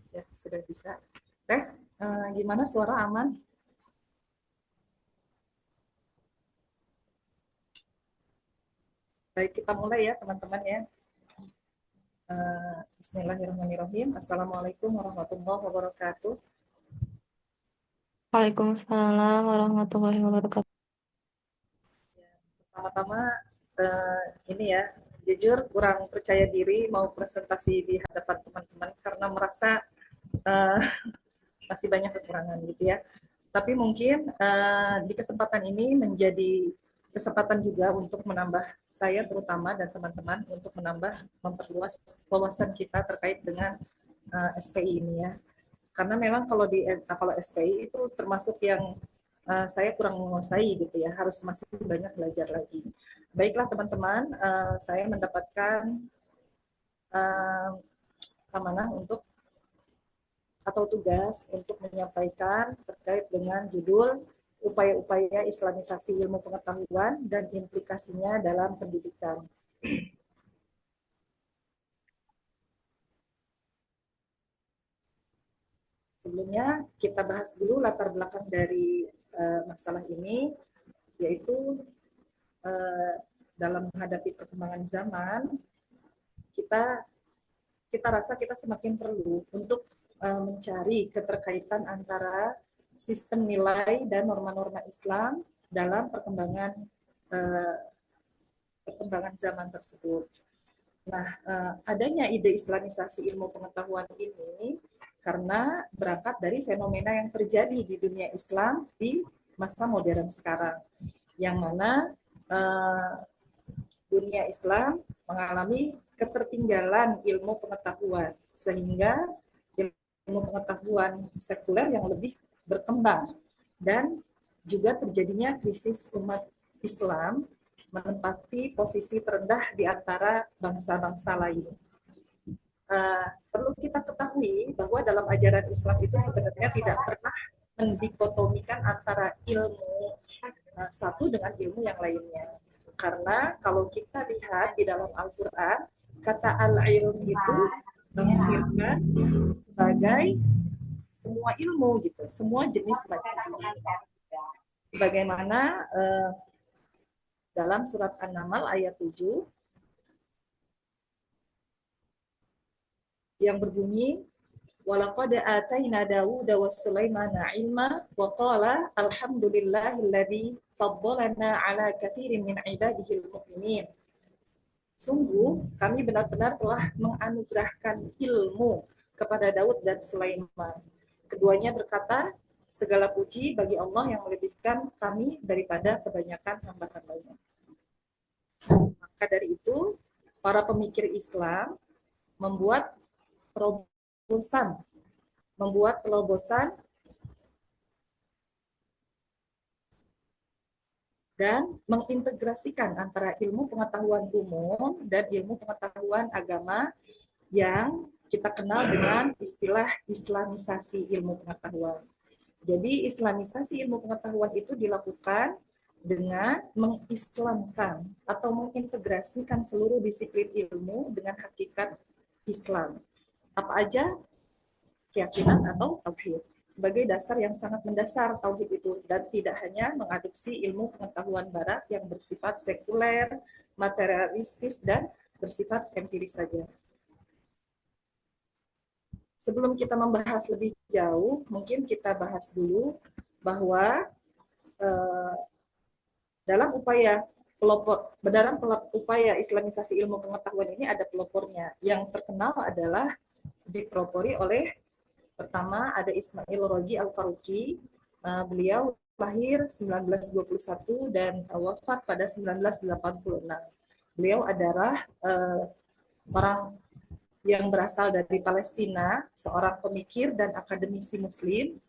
Ya, sudah bisa. Tes, gimana suara aman? Baik, kita mulai ya teman-teman ya. Bismillahirrahmanirrahim. Assalamualaikum warahmatullahi wabarakatuh. Waalaikumsalam warahmatullahi wabarakatuh. Pertama-tama ini ya, jujur kurang percaya diri mau presentasi di hadapan teman-teman karena merasa eh, masih banyak kekurangan gitu ya. Tapi mungkin di kesempatan ini menjadi kesempatan juga untuk menambah saya terutama dan teman-teman untuk menambah memperluas wawasan kita terkait dengan SPI ini ya. Karena memang kalau SPI itu termasuk yang saya kurang menguasai gitu ya, harus masih banyak belajar lagi. Baiklah teman-teman, saya mendapatkan uh, amanah untuk atau tugas untuk menyampaikan terkait dengan judul upaya-upaya Islamisasi ilmu pengetahuan dan implikasinya dalam pendidikan. Sebelumnya kita bahas dulu latar belakang dari masalah ini, yaitu uh, dalam menghadapi perkembangan zaman, kita kita rasa kita semakin perlu untuk mencari keterkaitan antara sistem nilai dan norma-norma Islam dalam uh, perkembangan zaman tersebut. Nah, adanya ide Islamisasi ilmu pengetahuan ini karena berangkat dari fenomena yang terjadi di dunia Islam di masa modern sekarang, yang mana dunia Islam mengalami ketertinggalan ilmu pengetahuan, sehingga ilmu pengetahuan sekuler yang lebih berkembang dan juga terjadinya krisis umat Islam menempati posisi terendah di antara bangsa-bangsa lain. Perlu kita ketahui bahwa dalam ajaran Islam itu sebenarnya tidak pernah mendikotomikan antara ilmu satu dengan ilmu yang lainnya. Karena kalau kita lihat di dalam Al-Quran, kata al-ilm itu menafsirkan sebagai semua ilmu gitu, semua jenis macam ilmu. Bagaimana dalam surat An-Naml ayat 7 yang berbunyi walaqad atayna Dawuda wa Sulaimana ilma wa qala alhamdulillahilladzi faddalana ala katsirin min ibadihil mu'minin. Sungguh kami benar-benar telah menganugerahkan ilmu kepada Daud dan Sulaiman. Keduanya berkata, segala puji bagi Allah yang melebihkan kami daripada kebanyakan hamba-hambanya. Maka dari itu, para pemikir Islam membuat terobosan, membuat terobosan dan mengintegrasikan antara ilmu pengetahuan umum dan ilmu pengetahuan agama yang kita kenal dengan istilah Islamisasi ilmu pengetahuan. Jadi Islamisasi ilmu pengetahuan itu dilakukan dengan mengislamkan atau mengintegrasikan seluruh disiplin ilmu dengan hakikat Islam. Apa aja? Keyakinan atau tauhid sebagai dasar yang sangat mendasar tauhid itu, dan tidak hanya mengadopsi ilmu pengetahuan barat yang bersifat sekuler, materialistis, dan bersifat empiris saja. Sebelum kita membahas lebih jauh, mungkin kita bahas dulu bahwa eh, dalam upaya upaya Islamisasi ilmu pengetahuan ini ada pelopornya. Yang terkenal adalah dipelopori oleh pertama ada Ismail Roji Al-Faruqi. Beliau lahir 1921 dan wafat pada 1986. Beliau adalah orang yang berasal dari Palestina, seorang pemikir dan akademisi Muslim.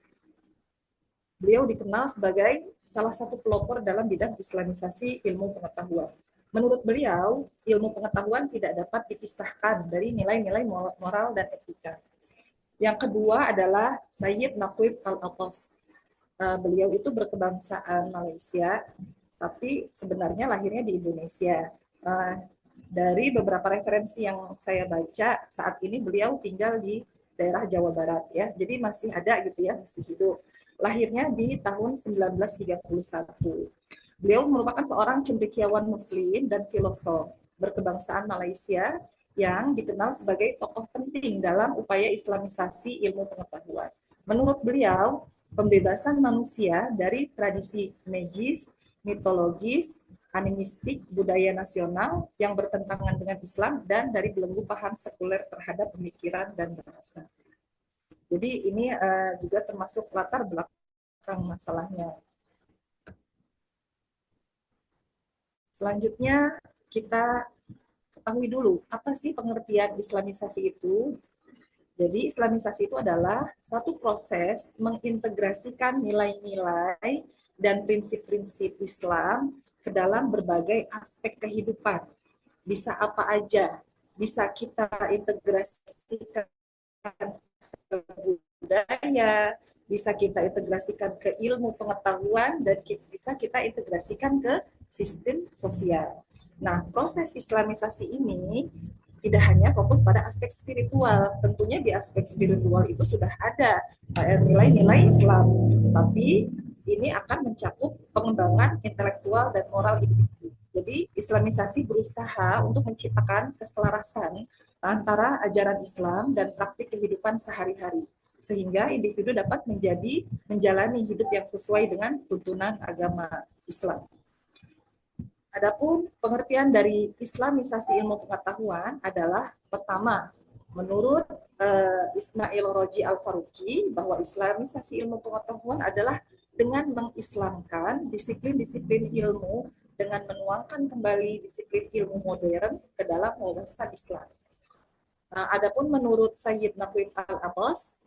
Beliau dikenal sebagai salah satu pelopor dalam bidang Islamisasi ilmu pengetahuan. Menurut beliau, ilmu pengetahuan tidak dapat dipisahkan dari nilai-nilai moral dan etika. Yang kedua adalah Sayyid Naqib Al-Atas. Beliau itu berkebangsaan Malaysia, tapi sebenarnya lahirnya di Indonesia. Dari beberapa referensi yang saya baca, saat ini beliau tinggal di daerah Jawa Barat ya. Jadi masih ada gitu ya, masih hidup. Lahirnya di tahun 1931. Beliau merupakan seorang cendekiawan muslim dan filosof berkebangsaan Malaysia yang dikenal sebagai tokoh penting dalam upaya islamisasi ilmu pengetahuan. Menurut beliau, pembebasan manusia dari tradisi magis, mitologis, animistik, budaya nasional yang bertentangan dengan Islam dan dari belenggu paham sekuler terhadap pemikiran dan bahasa. Jadi ini juga termasuk latar belakang masalahnya. Selanjutnya kita ketahui dulu apa sih pengertian Islamisasi itu. Jadi Islamisasi itu adalah satu proses mengintegrasikan nilai-nilai dan prinsip-prinsip Islam ke dalam berbagai aspek kehidupan. Bisa apa aja, bisa kita integrasikan ke budaya, bisa kita integrasikan ke ilmu pengetahuan, dan bisa kita integrasikan ke sistem sosial. Nah, proses Islamisasi ini tidak hanya fokus pada aspek spiritual. Tentunya di aspek spiritual itu sudah ada nilai-nilai Islam, tapi ini akan mencakup pengembangan intelektual dan moral individu. Jadi Islamisasi berusaha untuk menciptakan keselarasan antara ajaran Islam dan praktik kehidupan sehari-hari, sehingga individu dapat menjalani hidup yang sesuai dengan tuntunan agama Islam. Adapun pengertian dari Islamisasi ilmu pengetahuan adalah pertama, menurut Ismail Roji Al-Faruqi, bahwa Islamisasi ilmu pengetahuan adalah dengan mengislamkan disiplin-disiplin ilmu dengan menuangkan kembali disiplin ilmu modern ke dalam wawasan Islam. Adapun menurut Sayyid Naqim Al-Abbas,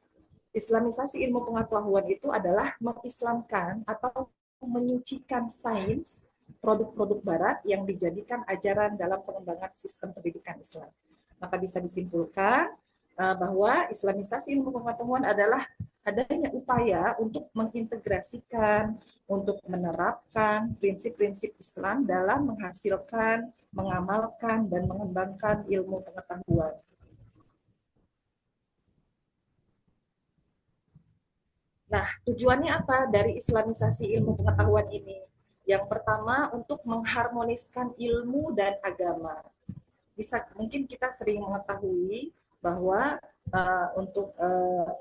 Islamisasi ilmu pengetahuan itu adalah mengislamkan atau menyucikan sains produk-produk barat yang dijadikan ajaran dalam pengembangan sistem pendidikan Islam. Maka bisa disimpulkan bahwa Islamisasi ilmu pengetahuan adalah adanya upaya untuk mengintegrasikan, untuk menerapkan prinsip-prinsip Islam dalam menghasilkan, mengamalkan, dan mengembangkan ilmu pengetahuan. Nah, tujuannya apa dari Islamisasi ilmu pengetahuan ini? Yang pertama, untuk mengharmoniskan ilmu dan agama. Mungkin kita sering mengetahui bahwa untuk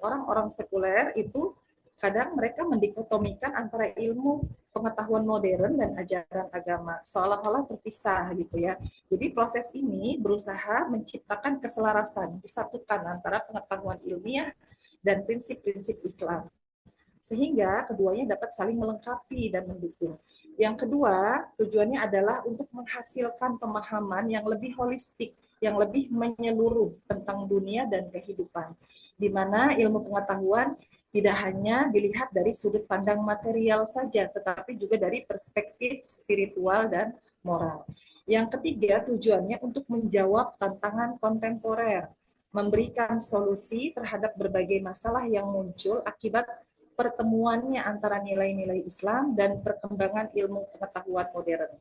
orang-orang sekuler itu kadang mereka mendikotomikan antara ilmu pengetahuan modern dan ajaran agama, seolah-olah terpisah gitu ya. Jadi proses ini berusaha menciptakan keselarasan, disatukan antara pengetahuan ilmiah dan prinsip-prinsip Islam, sehingga keduanya dapat saling melengkapi dan mendukung. Yang kedua, tujuannya adalah untuk menghasilkan pemahaman yang lebih holistik, yang lebih menyeluruh tentang dunia dan kehidupan, di mana ilmu pengetahuan tidak hanya dilihat dari sudut pandang material saja, tetapi juga dari perspektif spiritual dan moral. Yang ketiga, tujuannya untuk menjawab tantangan kontemporer, memberikan solusi terhadap berbagai masalah yang muncul akibat pertemuannya antara nilai-nilai Islam dan perkembangan ilmu pengetahuan modern.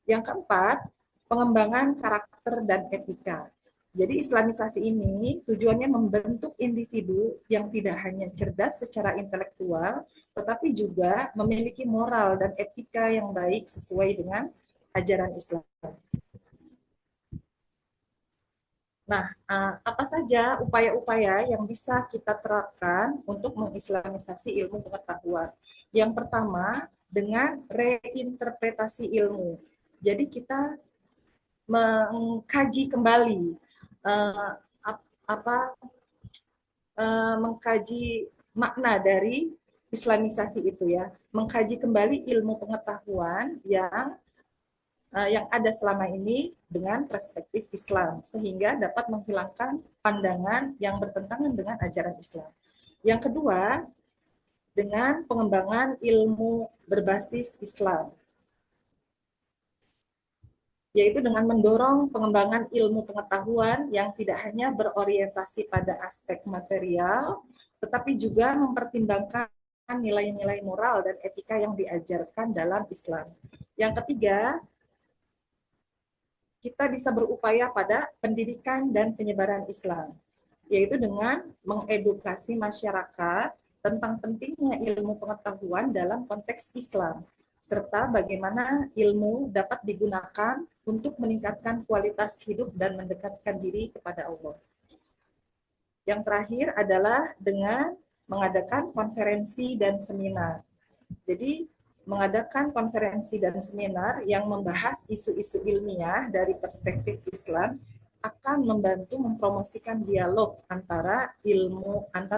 Yang keempat, pengembangan karakter dan etika. Jadi Islamisasi ini tujuannya membentuk individu yang tidak hanya cerdas secara intelektual, tetapi juga memiliki moral dan etika yang baik sesuai dengan ajaran Islam. Nah, apa saja upaya-upaya yang bisa kita terapkan untuk mengislamisasi ilmu pengetahuan? Yang pertama, dengan reinterpretasi ilmu. Jadi kita mengkaji kembali mengkaji makna dari Islamisasi itu ya, mengkaji kembali ilmu pengetahuan yang ada selama ini dengan perspektif Islam, sehingga dapat menghilangkan pandangan yang bertentangan dengan ajaran Islam. Yang kedua, dengan pengembangan ilmu berbasis Islam, yaitu dengan mendorong pengembangan ilmu pengetahuan yang tidak hanya berorientasi pada aspek material, tetapi juga mempertimbangkan nilai-nilai moral dan etika yang diajarkan dalam Islam. Yang ketiga, kita bisa berupaya pada pendidikan dan penyebaran Islam. yaitu dengan mengedukasi masyarakat tentang pentingnya ilmu pengetahuan dalam konteks Islam, serta bagaimana ilmu dapat digunakan untuk meningkatkan kualitas hidup dan mendekatkan diri kepada Allah. Yang terakhir adalah dengan mengadakan konferensi dan seminar. Jadi, mengadakan konferensi dan seminar yang membahas isu-isu ilmiah dari perspektif Islam akan membantu mempromosikan dialog antara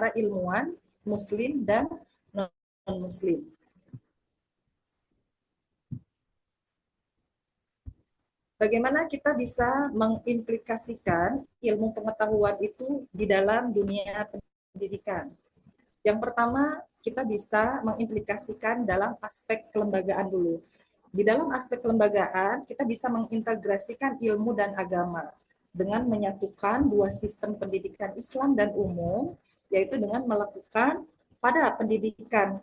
ilmuwan muslim dan non-muslim. Bagaimana kita bisa mengimplikasikan ilmu pengetahuan itu di dalam dunia pendidikan? Yang pertama, kita bisa mengimplikasikan dalam aspek kelembagaan dulu. Di dalam aspek kelembagaan, kita bisa mengintegrasikan ilmu dan agama dengan menyatukan dua sistem pendidikan Islam dan umum, yaitu dengan melakukan pada pendidikan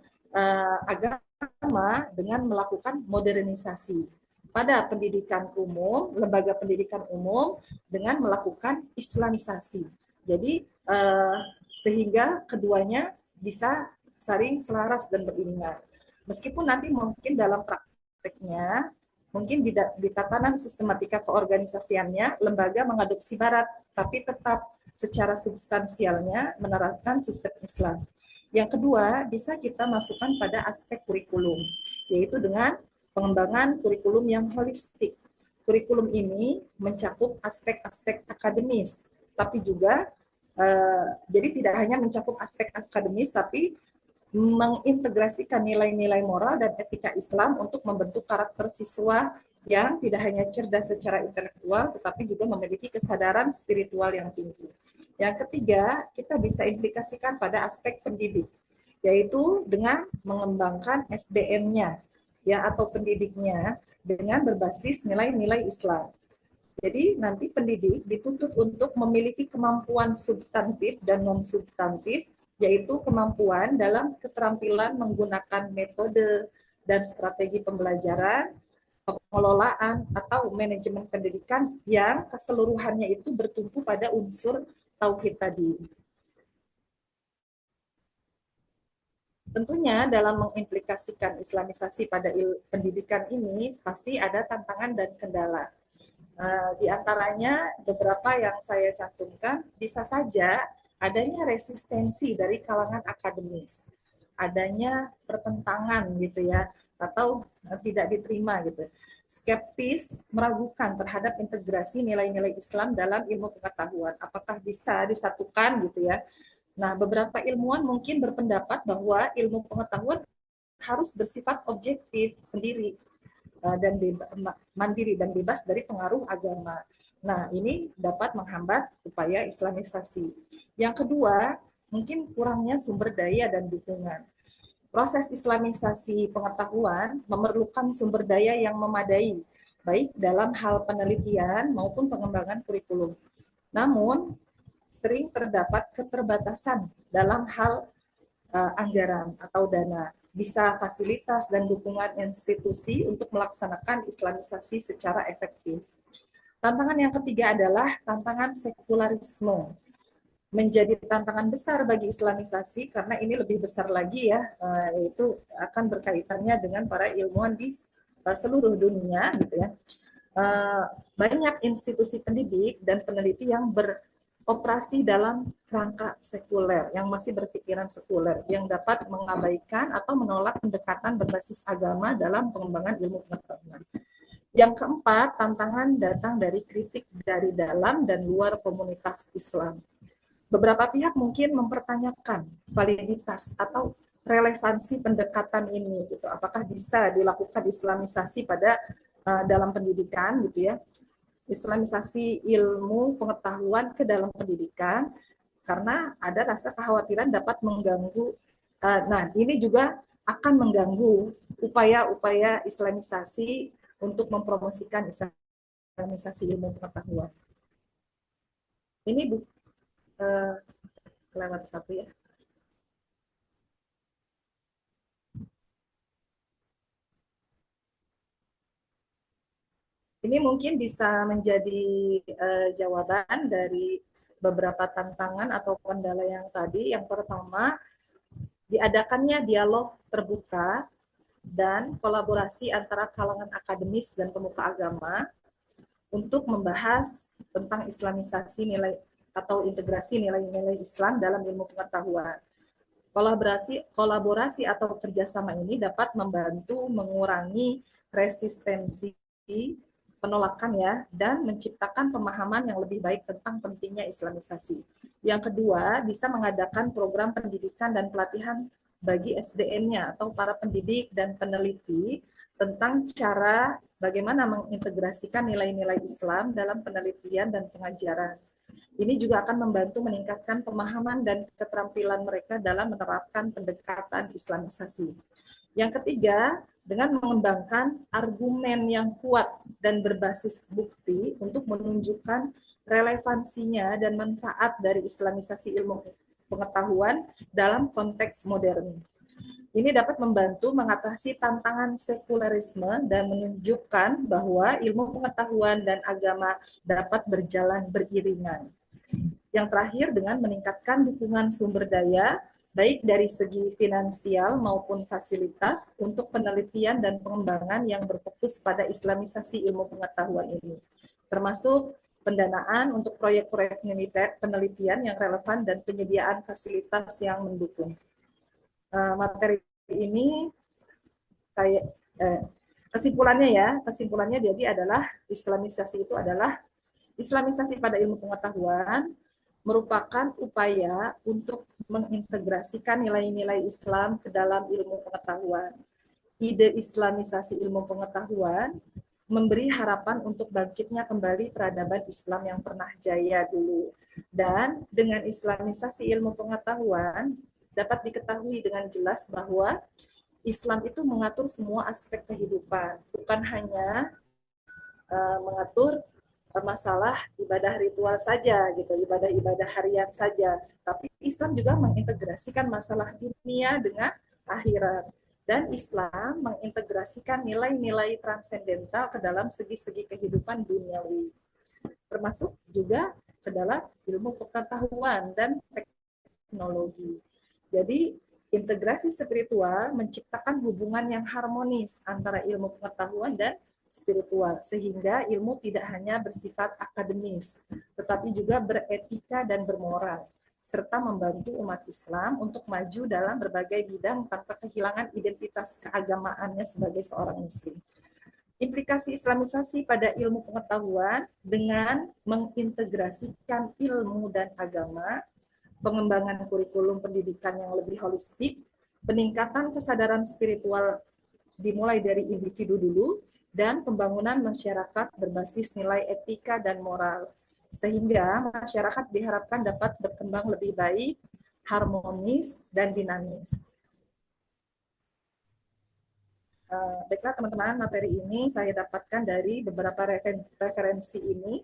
agama dengan melakukan modernisasi. Pada pendidikan umum, lembaga pendidikan umum dengan melakukan islamisasi. Jadi sehingga keduanya bisa saling selaras dan beriringan. Meskipun nanti mungkin dalam prakteknya, mungkin di tatanan sistematika keorganisasiannya, lembaga mengadopsi barat, tapi tetap secara substansialnya menerapkan sistem Islam. Yang kedua, bisa kita masukkan pada aspek kurikulum, yaitu dengan pengembangan kurikulum yang holistik. Kurikulum ini mencakup aspek-aspek akademis, tapi juga jadi tidak hanya mencakup aspek akademis, tapi mengintegrasikan nilai-nilai moral dan etika Islam untuk membentuk karakter siswa yang tidak hanya cerdas secara intelektual, tetapi juga memiliki kesadaran spiritual yang tinggi. Yang ketiga, kita bisa implikasikan pada aspek pendidik, yaitu dengan mengembangkan SDM-nya, ya, atau pendidiknya dengan berbasis nilai-nilai Islam. Jadi nanti pendidik dituntut untuk memiliki kemampuan substantif dan non-substantif, yaitu kemampuan dalam keterampilan menggunakan metode dan strategi pembelajaran, pengelolaan, atau manajemen pendidikan yang keseluruhannya itu bertumpu pada unsur tauhid tadi. Tentunya dalam mengimplikasikan islamisasi pada pendidikan ini pasti ada tantangan dan kendala. Di antaranya beberapa yang saya cantumkan, bisa saja adanya resistensi dari kalangan akademis, adanya pertentangan gitu ya, atau tidak diterima gitu. Skeptis, meragukan terhadap integrasi nilai-nilai Islam dalam ilmu pengetahuan. Apakah bisa disatukan gitu ya? Nah, beberapa ilmuwan mungkin berpendapat bahwa ilmu pengetahuan harus bersifat objektif sendiri dan mandiri dan bebas dari pengaruh agama. Nah, ini dapat menghambat upaya islamisasi. Yang kedua, mungkin kurangnya sumber daya dan dukungan. Proses islamisasi pengetahuan memerlukan sumber daya yang memadai, baik dalam hal penelitian maupun pengembangan kurikulum. Namun, sering terdapat keterbatasan dalam hal anggaran atau dana, bisa fasilitas dan dukungan institusi untuk melaksanakan islamisasi secara efektif. Tantangan yang ketiga adalah tantangan sekularisme. Menjadi tantangan besar bagi islamisasi karena ini lebih besar lagi ya, yaitu akan berkaitannya dengan para ilmuwan di seluruh dunia gitu ya. Banyak institusi pendidik dan peneliti yang beroperasi dalam kerangka sekuler, yang masih berpikiran sekuler, yang dapat mengabaikan atau menolak pendekatan berbasis agama dalam pengembangan ilmu pengetahuan. Yang keempat, tantangan datang dari kritik dari dalam dan luar komunitas Islam. Beberapa pihak mungkin mempertanyakan validitas atau relevansi pendekatan ini, gitu. Apakah bisa dilakukan islamisasi pada dalam pendidikan, gitu ya? Islamisasi ilmu pengetahuan ke dalam pendidikan, karena ada rasa kekhawatiran dapat mengganggu. Nah, ini juga akan mengganggu upaya-upaya islamisasi untuk mempromosikan islamisasi ilmu pengetahuan. Ini lewat satu ya. Ini mungkin bisa menjadi jawaban dari beberapa tantangan atau kendala yang tadi. Yang pertama, diadakannya dialog terbuka dan kolaborasi antara kalangan akademis dan pemuka agama untuk membahas tentang islamisasi nilai atau integrasi nilai-nilai Islam dalam ilmu pengetahuan. Kolaborasi atau kerjasama ini dapat membantu mengurangi resistensi penolakan ya dan menciptakan pemahaman yang lebih baik tentang pentingnya islamisasi. Yang kedua, bisa mengadakan program pendidikan dan pelatihan bagi SDM-nya atau para pendidik dan peneliti tentang cara bagaimana mengintegrasikan nilai-nilai Islam dalam penelitian dan pengajaran. Ini juga akan membantu meningkatkan pemahaman dan keterampilan mereka dalam menerapkan pendekatan islamisasi. Yang ketiga, dengan mengembangkan argumen yang kuat dan berbasis bukti untuk menunjukkan relevansinya dan manfaat dari islamisasi ilmu pengetahuan dalam konteks modern. Ini dapat membantu mengatasi tantangan sekularisme dan menunjukkan bahwa ilmu pengetahuan dan agama dapat berjalan beriringan. Yang terakhir, dengan meningkatkan dukungan sumber daya, baik dari segi finansial maupun fasilitas untuk penelitian dan pengembangan yang berfokus pada islamisasi ilmu pengetahuan ini, termasuk pendanaan untuk proyek-proyek penelitian yang relevan dan penyediaan fasilitas yang mendukung. Materi ini saya kesimpulannya jadi adalah islamisasi itu adalah islamisasi pada ilmu pengetahuan merupakan upaya untuk mengintegrasikan nilai-nilai Islam ke dalam ilmu pengetahuan. Ide islamisasi ilmu pengetahuan memberi harapan untuk bangkitnya kembali peradaban Islam yang pernah jaya dulu. Dan dengan islamisasi ilmu pengetahuan dapat diketahui dengan jelas bahwa Islam itu mengatur semua aspek kehidupan, bukan hanya mengatur masalah ibadah ritual saja gitu, ibadah-ibadah harian saja. Tapi Islam juga mengintegrasikan masalah dunia dengan akhirat. Dan Islam mengintegrasikan nilai-nilai transendental ke dalam segi-segi kehidupan duniawi. Termasuk juga ke dalam ilmu pengetahuan dan teknologi. Jadi integrasi spiritual menciptakan hubungan yang harmonis antara ilmu pengetahuan dan spiritual, sehingga ilmu tidak hanya bersifat akademis, tetapi juga beretika dan bermoral, serta membantu umat Islam untuk maju dalam berbagai bidang tanpa kehilangan identitas keagamaannya sebagai seorang muslim. Implikasi islamisasi pada ilmu pengetahuan dengan mengintegrasikan ilmu dan agama, pengembangan kurikulum pendidikan yang lebih holistik, peningkatan kesadaran spiritual dimulai dari individu dulu, dan pembangunan masyarakat berbasis nilai etika dan moral, sehingga masyarakat diharapkan dapat berkembang lebih baik, harmonis, dan dinamis. Baiklah teman-teman, materi ini saya dapatkan dari beberapa referensi ini.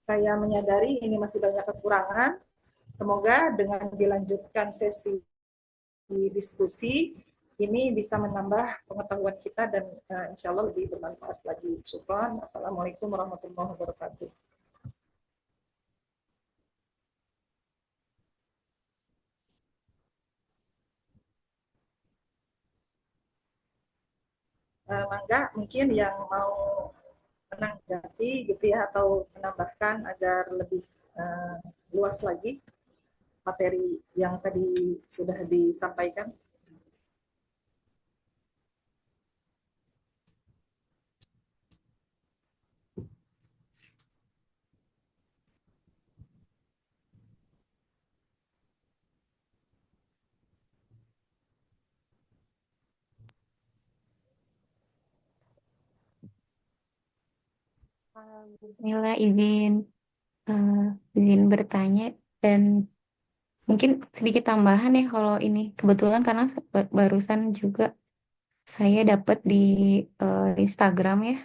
Saya menyadari ini masih banyak kekurangan. Semoga dengan dilanjutkan sesi diskusi, ini bisa menambah pengetahuan kita dan insya Allah lebih bermanfaat lagi. Syukran. Assalamualaikum warahmatullahi wabarakatuh. Mangga, mungkin yang mau menanggapi gitu ya, atau menambahkan agar lebih luas lagi materi yang tadi sudah disampaikan. Bismillah, izin bertanya dan mungkin sedikit tambahan ya kalau ini kebetulan karena barusan juga saya dapat di Instagram ya.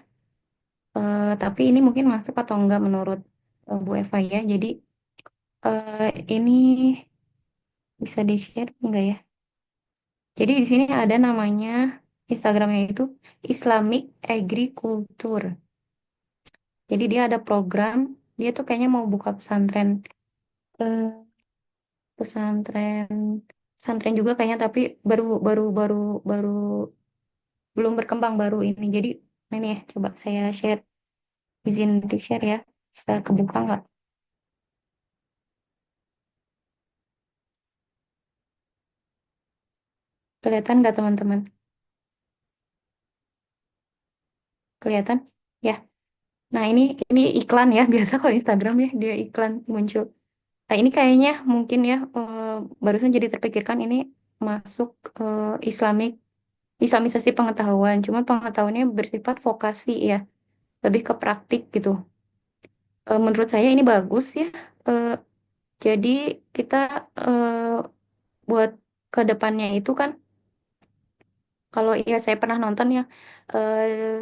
Tapi ini mungkin masuk atau enggak menurut Bu Eva ya. Jadi ini bisa di-share enggak ya? Jadi di sini ada namanya Instagramnya itu Islamic Agriculture. Jadi dia ada program, dia tuh kayaknya mau buka pesantren, eh, pesantren, pesantren juga kayaknya, tapi baru baru baru baru belum berkembang baru ini. Jadi ini ya, coba saya share, izin di share ya, bisa kebuka nggak? Kelihatan nggak teman-teman? Kelihatan? Ya. Nah ini iklan ya, biasa kalau Instagram ya dia iklan muncul. Nah ini kayaknya mungkin ya, barusan jadi terpikirkan ini masuk Islamisasi pengetahuan. Cuman pengetahuannya bersifat vokasi ya, lebih ke praktik gitu. Menurut saya ini bagus ya. Eh, jadi kita buat ke depannya itu kan, kalau ya saya pernah nonton ya,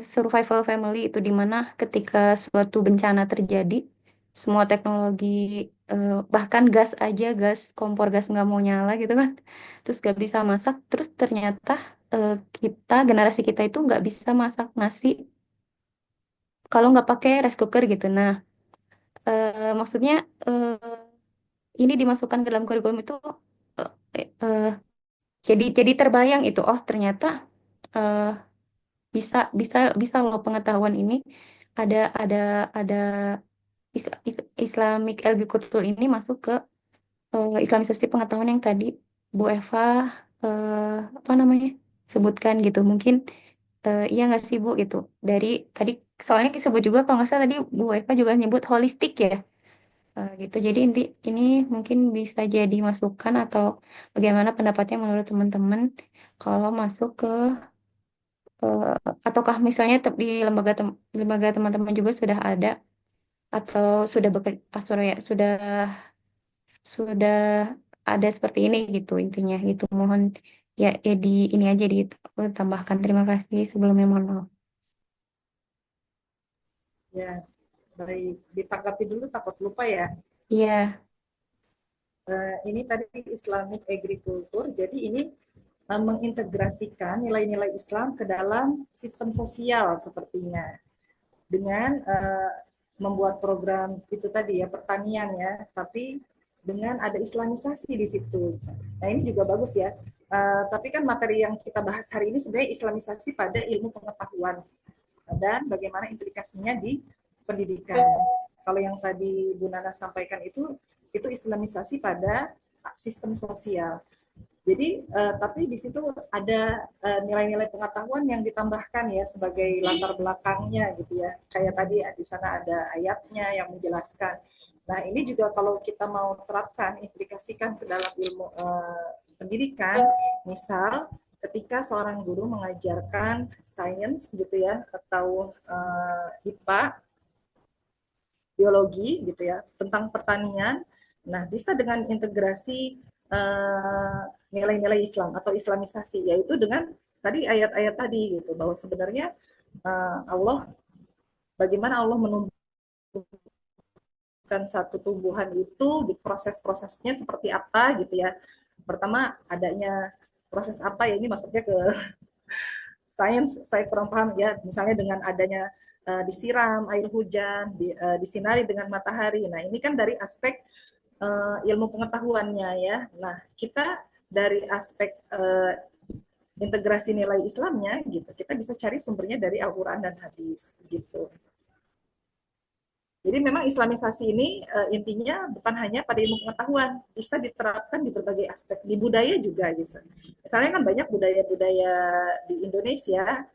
Survival Family itu di mana ketika suatu bencana terjadi, semua teknologi, bahkan gas aja, gas kompor gas nggak mau nyala gitu kan, terus nggak bisa masak, terus ternyata kita, generasi kita itu nggak bisa masak nasi kalau nggak pakai rice cooker gitu. Nah, maksudnya ini dimasukkan ke dalam kurikulum itu, eh, eh, jadi terbayang itu, oh ternyata eh, bisa bisa bisa loh pengetahuan ini, ada ada Islamic Agriculture ini masuk ke Islamisasi pengetahuan yang tadi Bu Eva apa namanya sebutkan gitu. Mungkin iya nggak sih Bu gitu, dari tadi soalnya disebut juga kalau nggak salah tadi Bu Eva juga nyebut holistik ya. Gitu. Jadi ini mungkin bisa jadi masukan, atau bagaimana pendapatnya menurut teman-teman kalau masuk ke, eh, ataukah misalnya di lembaga teman-teman juga sudah ada, atau sudah bekerja, sudah ada seperti ini gitu intinya gitu. Mohon ya, di ini aja ditambahkan. Terima kasih sebelumnya, mohon maaf. Ya, baik. Ditanggapi dulu takut lupa ya. Iya, Ini tadi Islamic Agriculture, jadi ini mengintegrasikan nilai-nilai Islam ke dalam sistem sosial sepertinya. Dengan membuat program itu tadi ya pertanian ya, tapi dengan ada Islamisasi di situ. Nah ini juga bagus ya. Tapi kan materi yang kita bahas hari ini sebenarnya Islamisasi pada ilmu pengetahuan dan bagaimana implikasinya di pendidikan. Kalau yang tadi Bu Nana sampaikan itu Islamisasi pada sistem sosial. Jadi tapi di situ ada nilai-nilai pengetahuan yang ditambahkan ya sebagai latar belakangnya gitu ya. Kayak tadi di sana ada ayatnya yang menjelaskan. Nah ini juga kalau kita mau terapkan, implikasikan ke dalam ilmu pendidikan, misal ketika seorang guru mengajarkan sains gitu ya atau IPA, biologi gitu ya tentang pertanian. Nah, bisa dengan integrasi nilai-nilai Islam atau Islamisasi, yaitu dengan tadi ayat-ayat tadi gitu bahwa sebenarnya Allah bagaimana Allah menumbuhkan satu tumbuhan itu di proses-prosesnya seperti apa gitu ya. Pertama adanya proses apa ya ini masuknya ke sains saya kurang paham ya, misalnya dengan adanya disiram air hujan, disinari dengan matahari. Nah, ini kan dari aspek ilmu pengetahuannya ya. Nah, kita dari aspek integrasi nilai Islamnya gitu, kita bisa cari sumbernya dari Al-Qur'an dan hadis gitu. Jadi memang Islamisasi ini intinya bukan hanya pada ilmu pengetahuan, bisa diterapkan di berbagai aspek, di budaya juga gitu. Misalnya kan banyak budaya-budaya di Indonesia.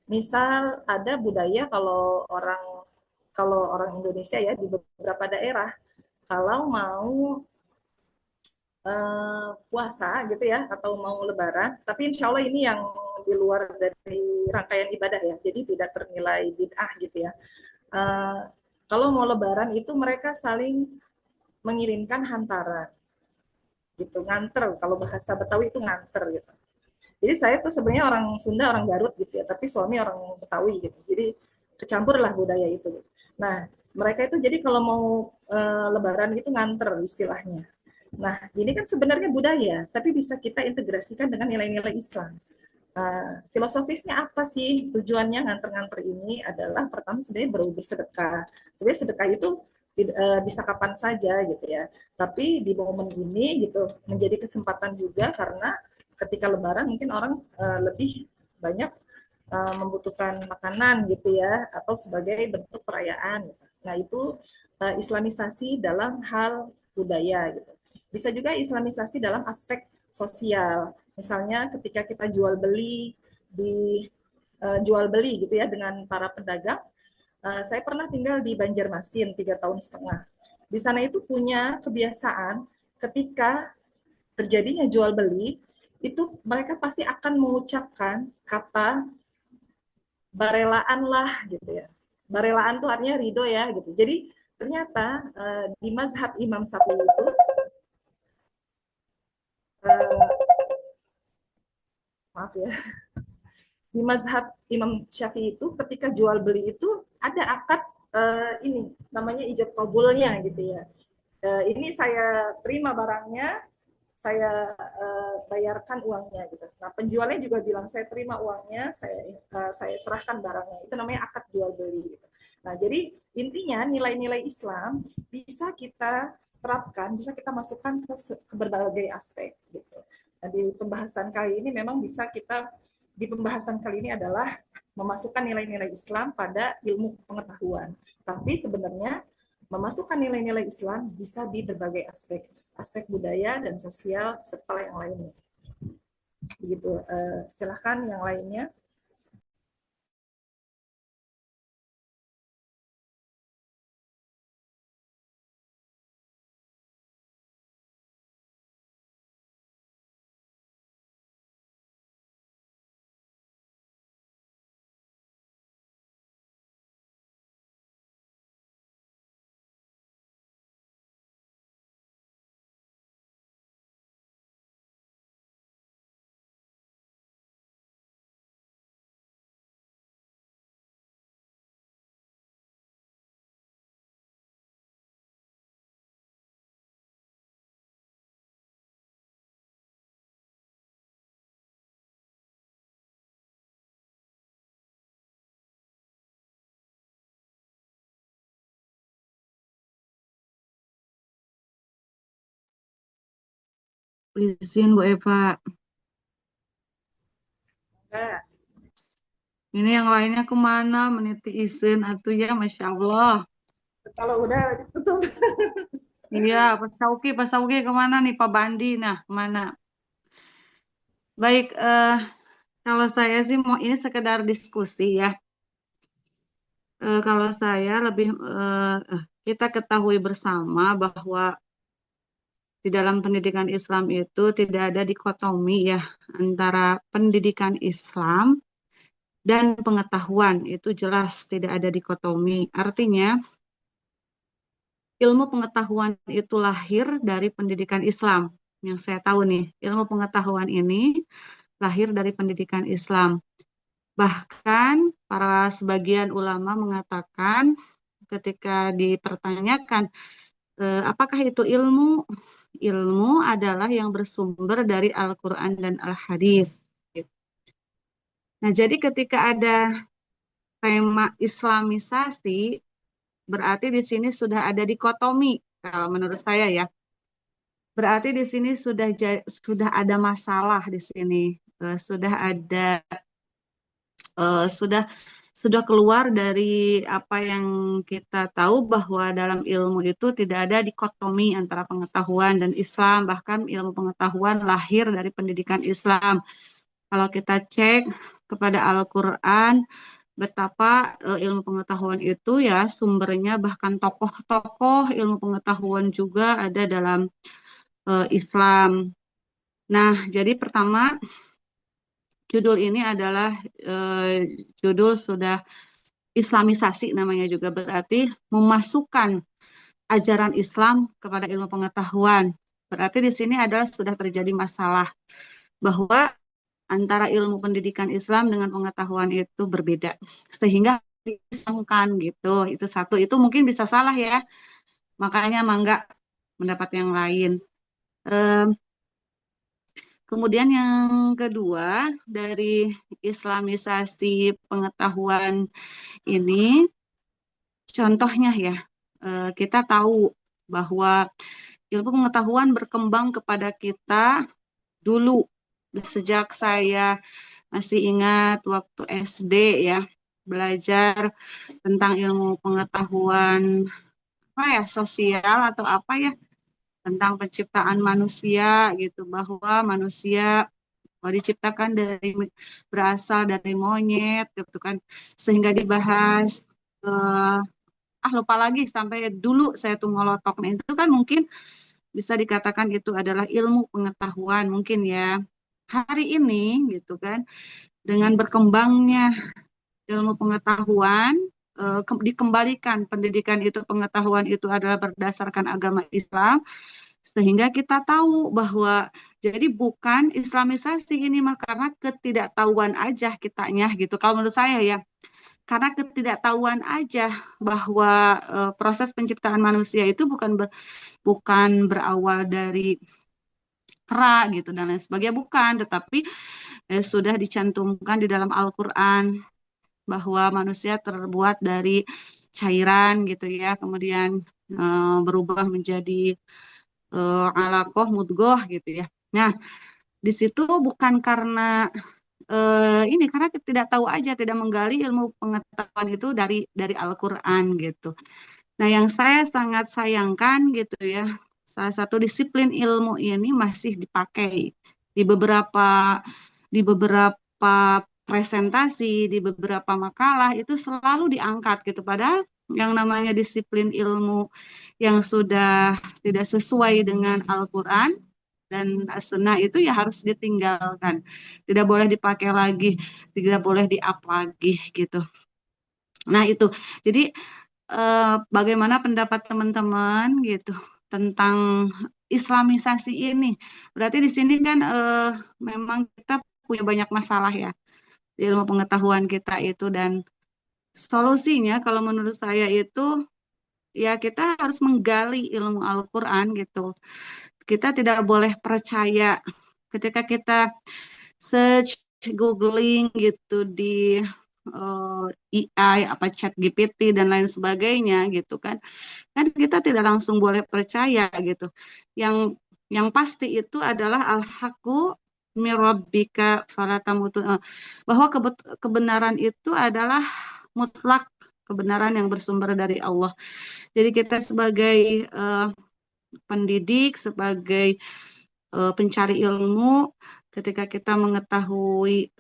Misal ada budaya kalau orang Indonesia ya di beberapa daerah kalau mau puasa gitu ya atau mau lebaran, tapi insya Allah ini yang di luar dari rangkaian ibadah ya, jadi tidak ternilai bid'ah gitu ya. Eh, Kalau mau lebaran itu mereka saling mengirimkan hantaran gitu, nganter, kalau bahasa Betawi itu nganter gitu. Jadi saya tuh sebenarnya orang Sunda, orang Garut gitu ya, tapi suami orang Betawi gitu. Jadi kecampur lah budaya itu. Nah, mereka itu jadi kalau mau lebaran itu nganter istilahnya. Nah, ini kan sebenarnya budaya, tapi bisa kita integrasikan dengan nilai-nilai Islam. Filosofisnya apa sih tujuannya nganter-nganter ini adalah pertama sebenarnya bersedekah. Sebenarnya sedekah itu bisa kapan saja gitu ya. Tapi di momen ini gitu menjadi kesempatan juga karena ketika Lebaran mungkin orang lebih banyak membutuhkan makanan gitu ya atau sebagai bentuk perayaan. Gitu. Nah itu Islamisasi dalam hal budaya gitu. Bisa juga Islamisasi dalam aspek sosial. Misalnya ketika kita jual beli di jual beli gitu ya dengan para pedagang. Saya pernah tinggal di Banjarmasin 3 tahun setengah. Di sana itu punya kebiasaan ketika terjadinya jual beli itu mereka pasti akan mengucapkan kata barelaan lah gitu ya. Barelaan tuh artinya ridho ya gitu. Jadi ternyata di mazhab Imam Syafi'i itu uh, maaf ya, di mazhab Imam Syafi'i itu ketika jual beli itu ada akad ini namanya ijab kabulnya gitu ya. Ini saya terima barangnya, saya bayarkan uangnya gitu. Nah penjualnya juga bilang saya terima uangnya, saya serahkan barangnya. Itu namanya akad jual beli. Gitu. Nah jadi intinya nilai-nilai Islam bisa kita terapkan, bisa kita masukkan ke berbagai aspek. Gitu. Nah, di pembahasan kali ini memang bisa kita di pembahasan kali ini adalah memasukkan nilai-nilai Islam pada ilmu pengetahuan. Tapi sebenarnya memasukkan nilai-nilai Islam bisa di berbagai aspek, aspek budaya dan sosial serta yang lainnya. Begitu. Silahkan yang lainnya. Izin Bu Eva, Enggak. ini yang lainnya kemana? Meniti izin atuh ya, Masya Allah. Kalau udah tutup. Iya, Pak Sauki kemana nih, Pak Bandi? Nah, kemana? Baik, kalau saya sih mau ini sekedar diskusi ya. Kalau saya lebih kita ketahui bersama bahwa di dalam pendidikan Islam itu tidak ada dikotomi ya antara pendidikan Islam dan pengetahuan. Itu jelas tidak ada dikotomi. Artinya ilmu pengetahuan itu lahir dari pendidikan Islam. Yang saya tahu nih, ilmu pengetahuan ini lahir dari pendidikan Islam. Bahkan para sebagian ulama mengatakan ketika dipertanyakan, apakah itu ilmu? Ilmu adalah yang bersumber dari Al-Quran dan Al-Hadis. Nah, jadi ketika ada tema Islamisasi, berarti di sini sudah ada dikotomi, kalau menurut saya ya. Berarti di sini sudah ada masalah di sini. Sudah ada sudah keluar dari apa yang kita tahu bahwa dalam ilmu itu tidak ada dikotomi antara pengetahuan dan Islam, bahkan ilmu pengetahuan lahir dari pendidikan Islam. Kalau kita cek kepada Al-Qur'an betapa ilmu pengetahuan itu ya sumbernya bahkan tokoh-tokoh ilmu pengetahuan juga ada dalam Islam. Nah, jadi pertama judul ini adalah judul sudah Islamisasi namanya juga berarti memasukkan ajaran Islam kepada ilmu pengetahuan. Berarti di sini adalah sudah terjadi masalah bahwa antara ilmu pendidikan Islam dengan pengetahuan itu berbeda. Sehingga disamakan gitu. Itu satu. Itu mungkin bisa salah ya. Makanya mangga mendapat yang lain. Kemudian yang kedua, dari islamisasi pengetahuan ini, contohnya ya, kita tahu bahwa ilmu pengetahuan berkembang kepada kita dulu. Sejak saya masih ingat waktu SD ya, belajar tentang ilmu pengetahuan apa ya, sosial atau apa ya, tentang penciptaan manusia gitu, bahwa manusia diciptakan berasal dari monyet gitu kan, sehingga dibahas eh, lupa lagi sampai dulu saya tuh ngolotok. Nah itu kan mungkin bisa dikatakan itu adalah ilmu pengetahuan mungkin ya. Hari ini gitu kan, dengan berkembangnya ilmu pengetahuan, dikembalikan pendidikan itu, pengetahuan itu adalah berdasarkan agama Islam, sehingga kita tahu bahwa jadi bukan islamisasi ini mah karena ketidaktahuan aja kitanya gitu. Kalau menurut saya ya, karena ketidaktahuan aja bahwa proses penciptaan manusia itu bukan berawal dari kera gitu dan lain sebagainya, bukan, tetapi sudah dicantumkan di dalam Al-Qur'an bahwa manusia terbuat dari cairan gitu ya, kemudian berubah menjadi alaqah, mudghah gitu ya. Nah, di situ bukan karena ini, karena tidak tahu aja, tidak menggali ilmu pengetahuan itu dari Al-Qur'an gitu. Nah, yang saya sangat sayangkan gitu ya, salah satu disiplin ilmu ini masih dipakai di beberapa presentasi, di beberapa makalah itu selalu diangkat gitu. Padahal yang namanya disiplin ilmu yang sudah tidak sesuai dengan Al-Qur'an dan As-Sunnah itu ya harus ditinggalkan. Tidak boleh dipakai lagi, tidak boleh di-up lagi gitu. Nah, itu. Jadi bagaimana pendapat teman-teman gitu tentang islamisasi ini? Berarti di sini kan memang kita punya banyak masalah ya di ilmu pengetahuan kita itu, dan solusinya kalau menurut saya itu ya kita harus menggali ilmu Al-Qur'an gitu. Kita tidak boleh percaya ketika kita search, googling gitu di AI, apa chat GPT dan lain sebagainya gitu kan. Kan kita tidak langsung boleh percaya gitu. Yang pasti itu adalah al-haqqu mirabbika falatamutu, bahwa kebenaran itu adalah mutlak, kebenaran yang bersumber dari Allah. Jadi kita sebagai pendidik, sebagai pencari ilmu, ketika kita mengetahui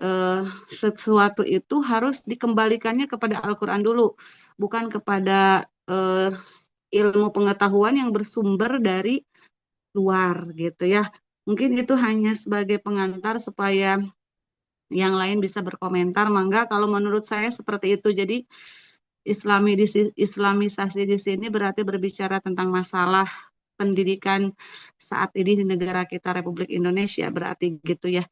sesuatu itu harus dikembalikannya kepada Al-Qur'an dulu, bukan kepada ilmu pengetahuan yang bersumber dari luar gitu ya. Mungkin itu hanya sebagai pengantar supaya yang lain bisa berkomentar. Mangga, kalau menurut saya seperti itu. Jadi islamisasi di sini berarti berbicara tentang masalah pendidikan saat ini di negara kita Republik Indonesia, berarti gitu ya.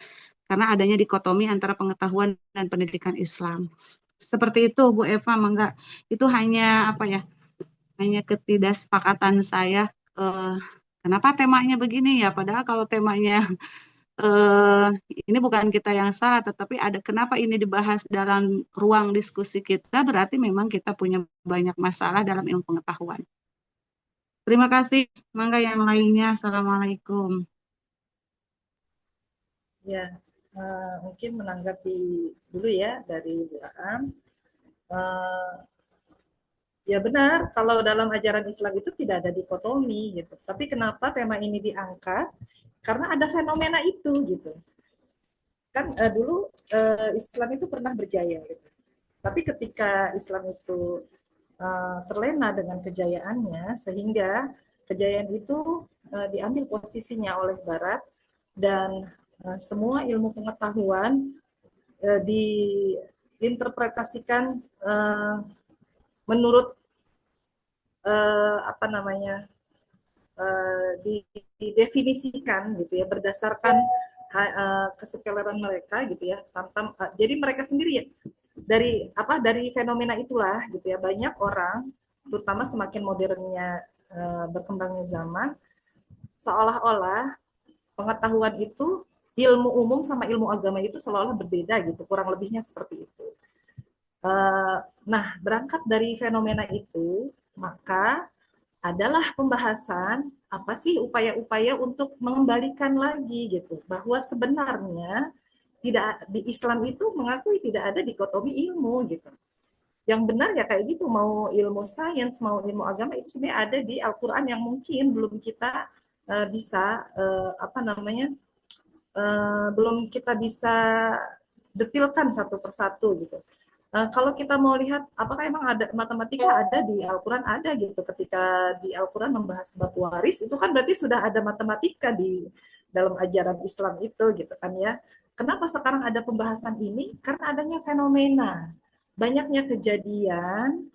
Karena adanya dikotomi antara pengetahuan dan pendidikan Islam. Seperti itu Bu Eva, mangga. Itu hanya apa ya? Hanya ketidaksepakatan saya. Kenapa temanya begini ya? Padahal kalau temanya eh, ini bukan kita yang salah, tetapi ada kenapa ini dibahas dalam ruang diskusi kita, berarti memang kita punya banyak masalah dalam ilmu pengetahuan. Terima kasih. Mangga yang lainnya. Assalamualaikum. Ya, mungkin menanggapi dulu ya dari Bu Aam. Ya benar, kalau dalam ajaran Islam itu tidak ada dikotomi gitu. Tapi kenapa tema ini diangkat? Karena ada fenomena itu gitu. Kan dulu Islam itu pernah berjaya gitu. Tapi ketika Islam itu terlena dengan kejayaannya, sehingga kejayaan itu diambil posisinya oleh Barat, dan semua ilmu pengetahuan diinterpretasikan menurut apa namanya, didefinisikan gitu ya, berdasarkan kesepeleran mereka gitu ya, tanpa jadi mereka sendiri ya, dari fenomena itulah gitu ya, banyak orang terutama semakin modernnya berkembangnya zaman, seolah-olah pengetahuan itu ilmu umum sama ilmu agama itu seolah-olah berbeda gitu, kurang lebihnya seperti itu. Nah, berangkat dari fenomena itu, maka adalah pembahasan apa sih upaya-upaya untuk mengembalikan lagi gitu, bahwa sebenarnya tidak di Islam itu mengakui tidak ada dikotomi ilmu gitu. Yang benar ya kayak gitu, mau ilmu sains, mau ilmu agama itu sebenarnya ada di Al-Qur'an yang mungkin belum kita bisa apa namanya belum kita bisa detilkan satu persatu gitu. Kalau kita mau lihat apakah emang ada matematika ada di Al-Quran, ada gitu. Ketika di Al-Quran membahas bab waris itu kan berarti sudah ada matematika di dalam ajaran Islam itu gitu kan ya. Kenapa sekarang ada pembahasan ini? Karena adanya fenomena banyaknya kejadian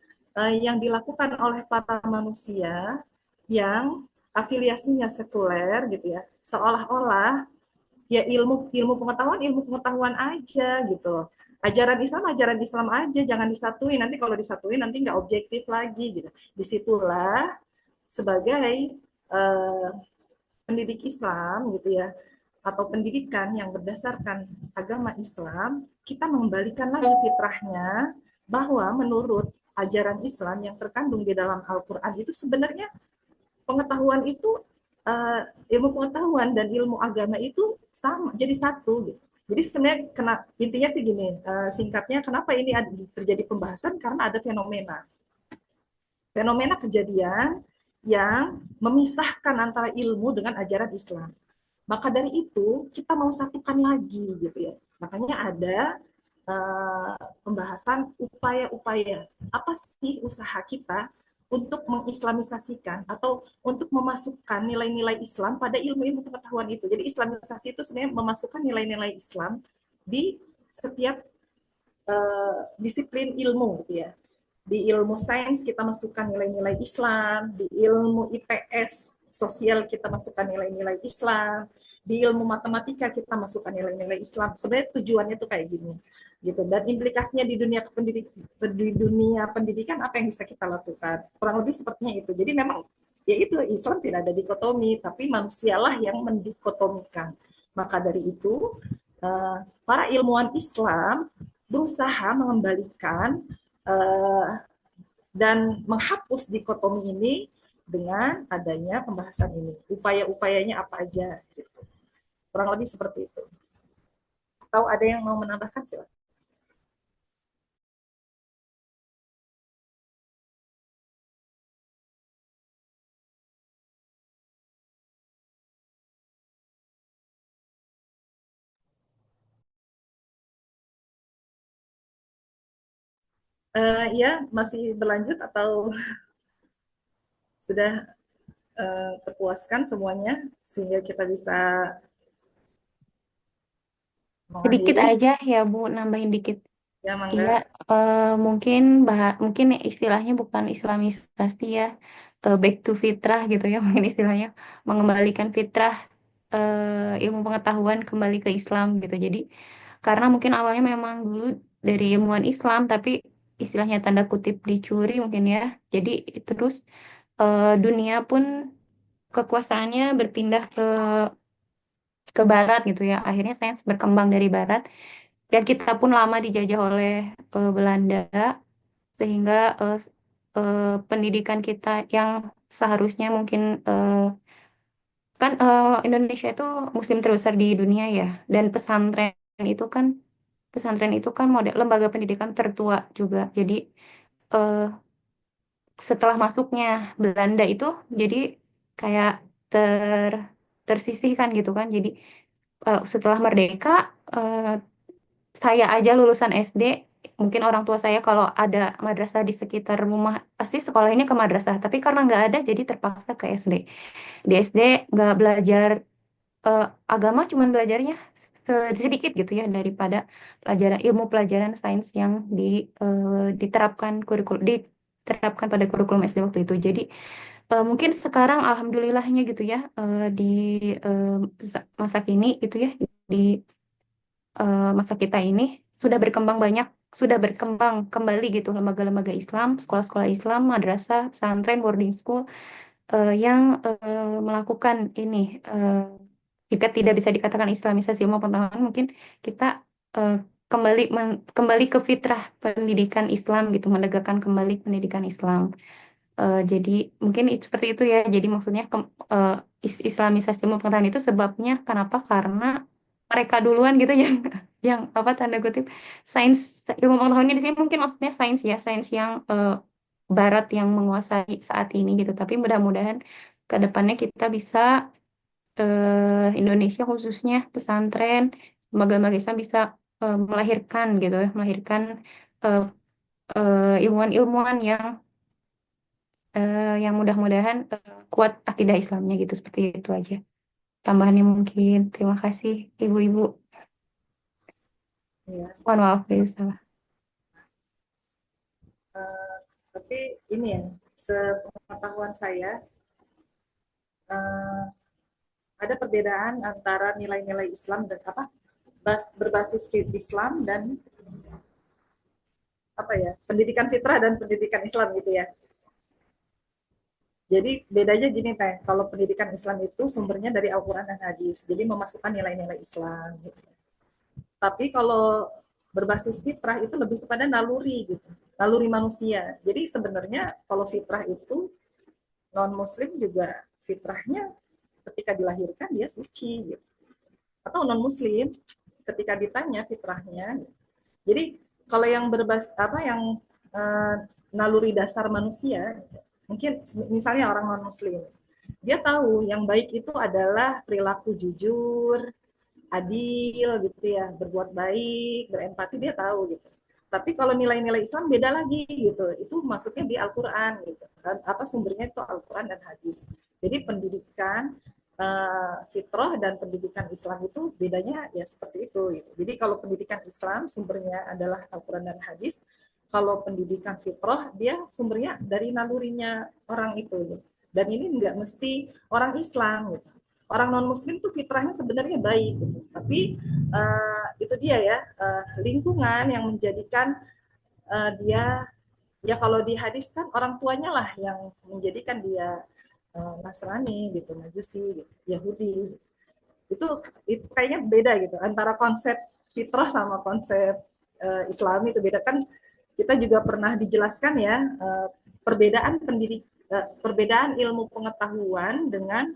yang dilakukan oleh para manusia yang afiliasinya sekuler gitu ya, seolah-olah ya ilmu pengetahuan aja gitu loh. Ajaran Islam aja, jangan disatuin, nanti kalau disatuin nanti nggak objektif lagi gitu. Disitulah sebagai eh, pendidik Islam gitu ya, atau pendidikan yang berdasarkan agama Islam, kita mengembalikan lagi fitrahnya bahwa menurut ajaran Islam yang terkandung di dalam Al-Quran itu sebenarnya pengetahuan itu ilmu pengetahuan dan ilmu agama itu sama, jadi satu gitu. Jadi sebenarnya intinya sih gini, singkatnya kenapa ini terjadi pembahasan karena ada fenomena. Fenomena kejadian yang memisahkan antara ilmu dengan ajaran Islam. Maka dari itu kita mau satukan lagi gitu ya. Makanya ada pembahasan upaya-upaya apa sih usaha kita untuk mengislamisasikan atau untuk memasukkan nilai-nilai Islam pada ilmu-ilmu pengetahuan itu. Jadi islamisasi itu sebenarnya memasukkan nilai-nilai Islam di setiap disiplin ilmu gitu ya. Di ilmu sains kita masukkan nilai-nilai Islam, di ilmu IPS sosial kita masukkan nilai-nilai Islam, di ilmu matematika kita masukkan nilai-nilai Islam. Sebenarnya tujuannya tuh kayak gini gitu, dan implikasinya di dunia pendidikan apa yang bisa kita lakukan, kurang lebih sepertinya itu. Jadi memang ya itu, Islam tidak ada dikotomi, tapi manusialah yang mendikotomikan. Maka dari itu para ilmuwan Islam berusaha mengembalikan eh, dan menghapus dikotomi ini dengan adanya pembahasan ini. Upaya-upayanya apa aja gitu. Kurang lebih seperti itu. Atau ada yang mau menambahkan silakan. Ya, masih berlanjut atau sudah terpuaskan semuanya sehingga kita bisa Sedikit mengakhiri? aja ya Bu, nambahin dikit. Ya, Iya, mangga. mungkin mungkin istilahnya bukan Islamisasi ya, back to fitrah gitu ya, mungkin istilahnya mengembalikan fitrah ilmu pengetahuan kembali ke Islam gitu. Jadi karena mungkin awalnya memang dulu dari ilmuwan Islam, tapi istilahnya tanda kutip dicuri mungkin ya. Jadi terus dunia pun kekuasaannya berpindah ke Barat gitu ya. Akhirnya sains berkembang dari Barat dan kita pun lama dijajah oleh Belanda sehingga pendidikan kita yang seharusnya mungkin kan Indonesia itu muslim terbesar di dunia ya, dan itu kan pesantren itu kan model lembaga pendidikan tertua juga. Jadi eh, setelah masuknya Belanda itu jadi kayak ter tersisihkan gitu kan. Jadi setelah merdeka eh, saya aja lulusan SD, mungkin orang tua saya kalau ada madrasah di sekitar rumah pasti sekolahnya ke madrasah, tapi karena nggak ada jadi terpaksa ke SD. Di SD nggak belajar eh, agama, cuman belajarnya sedikit gitu ya daripada pelajaran sains yang diterapkan pada kurikulum SD waktu itu. Jadi mungkin sekarang alhamdulillahnya gitu ya, di eh, masa kini gitu ya, di masa kita ini sudah berkembang banyak, sudah berkembang kembali gitu lembaga-lembaga Islam, sekolah-sekolah Islam, madrasah, pesantren, boarding school yang melakukan ini jika tidak bisa dikatakan Islamisasi ilmu pengetahuan, mungkin kita eh, kembali ke fitrah pendidikan Islam gitu, menegakkan kembali pendidikan Islam. Jadi mungkin seperti itu ya. Jadi maksudnya Islamisasi ilmu pengetahuan itu sebabnya kenapa? Karena mereka duluan gitu yang apa tanda kutip sains ilmu pengetahuan di sini mungkin maksudnya sains ya, sains yang Barat yang menguasai saat ini gitu. Tapi mudah-mudahan ke depannya kita bisa Indonesia khususnya pesantren lembaga-lembaga Islam bisa melahirkan gitu ya, melahirkan eh, ilmuwan-ilmuwan yang mudah-mudahan kuat akidah Islamnya gitu seperti itu aja. Tambahannya mungkin. Terima kasih ibu-ibu. Ya. Mohon maaf ya salah. Tapi ini ya, sepengetahuan saya eh, ada perbedaan antara nilai-nilai Islam dan berbasis Islam dan pendidikan fitrah dan pendidikan Islam gitu ya. Jadi bedanya gini teh, kalau pendidikan Islam itu sumbernya dari Al-Quran dan Hadis, jadi memasukkan nilai-nilai Islam. Gitu. Tapi kalau berbasis fitrah itu lebih kepada naluri gitu, naluri manusia. Jadi sebenarnya kalau fitrah itu non Muslim juga fitrahnya ketika dilahirkan dia suci gitu. Atau non Muslim ketika ditanya fitrahnya. Jadi kalau yang yang naluri dasar manusia, mungkin misalnya orang non Muslim, dia tahu yang baik itu adalah perilaku jujur, adil gitu ya, berbuat baik, berempati, dia tahu gitu. Tapi kalau nilai-nilai Islam beda lagi gitu. Itu masuknya di Al-Qur'an gitu. Apa sumbernya itu Al-Qur'an dan hadis. Jadi pendidikan fitrah dan pendidikan Islam itu bedanya ya seperti itu gitu. Jadi kalau pendidikan Islam sumbernya adalah Al-Qur'an dan hadis, kalau pendidikan fitrah dia sumbernya dari nalurinya orang itu gitu. Dan ini nggak mesti orang Islam gitu. Orang non Muslim tuh fitrahnya sebenarnya baik, gitu. Tapi itu dia ya lingkungan yang menjadikan dia ya kalau di hadis kan orang tuanya lah yang menjadikan dia Nasrani gitu, Majusi, gitu, Yahudi. Itu kayaknya beda gitu antara konsep fitrah sama konsep Islami itu beda kan. Kita juga pernah dijelaskan ya perbedaan perbedaan ilmu pengetahuan dengan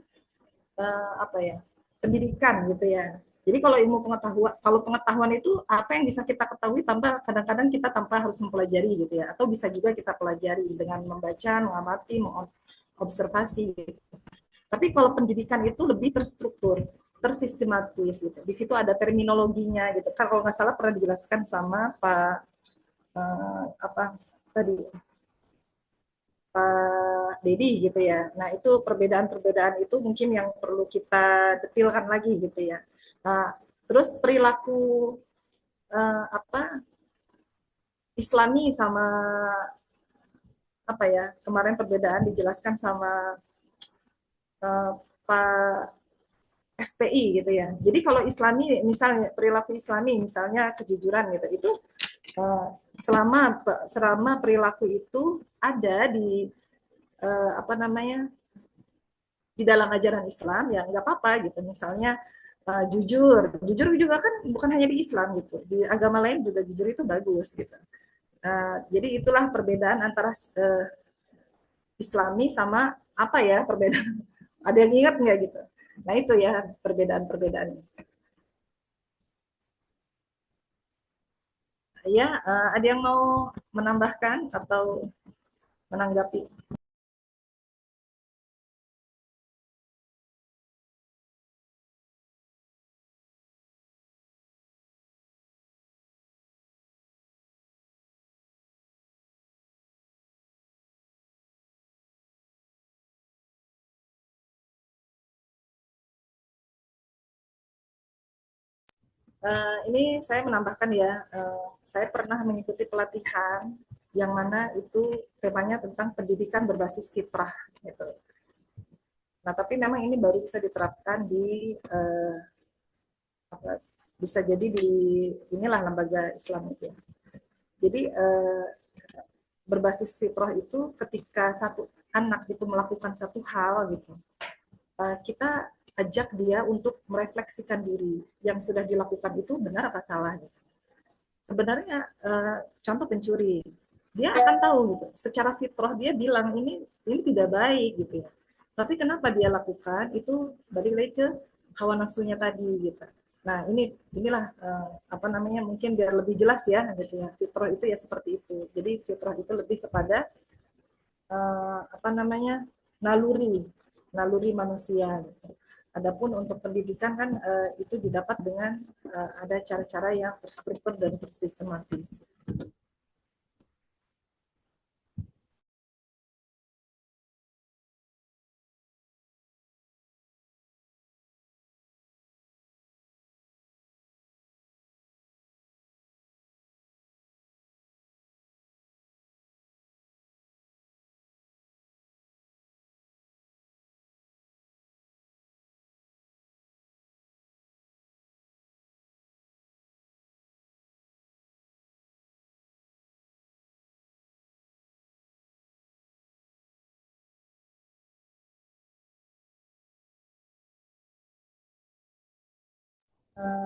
pendidikan gitu ya. Jadi kalau pengetahuan itu apa yang bisa kita ketahui tanpa kadang-kadang kita tanpa harus mempelajari gitu ya, atau bisa juga kita pelajari dengan membaca, mengamati, mengobservasi. Gitu. Tapi kalau pendidikan itu lebih terstruktur, tersistematis gitu. Di situ ada terminologinya gitu. Kan kalau nggak salah pernah dijelaskan sama Pak tadi Pak Dedi gitu ya. Nah itu perbedaan-perbedaan itu mungkin yang perlu kita detilkan lagi gitu ya. Nah, terus perilaku apa Islami sama kemarin perbedaan dijelaskan sama Pak FPI gitu ya. Jadi kalau Islami misalnya perilaku Islami misalnya kejujuran gitu itu selama perilaku itu ada di apa namanya di dalam ajaran Islam ya nggak apa-apa gitu. Misalnya jujur juga kan bukan hanya di Islam gitu, di agama lain juga jujur itu bagus gitu. Jadi itulah perbedaan antara Islami sama apa ya perbedaan. Ada yang ingat nggak gitu? Nah itu ya perbedaan-perbedaannya. Ya, ada yang mau menambahkan atau menanggapi? Ini saya menambahkan ya, saya pernah mengikuti pelatihan yang mana itu temanya tentang pendidikan berbasis kiprah gitu. Nah, tapi memang ini baru bisa diterapkan di bisa jadi di inilah lembaga Islam itu ya. Jadi berbasis fitrah itu ketika satu anak itu melakukan satu hal gitu, kita ajak dia untuk merefleksikan diri yang sudah dilakukan itu benar apa salah. Sebenarnya contoh pencuri, dia akan tahu gitu, secara fitrah dia bilang ini tidak baik gitu ya. Tapi kenapa dia lakukan itu balik lagi ke hawa nafsunya tadi gitu. Nah inilah apa namanya mungkin biar lebih jelas ya gitu ya. Fitrah itu ya seperti itu. Jadi fitrah itu lebih kepada apa namanya naluri naluri manusia gitu. Adapun untuk pendidikan kan itu didapat dengan ada cara-cara yang terstruktur dan tersistematis.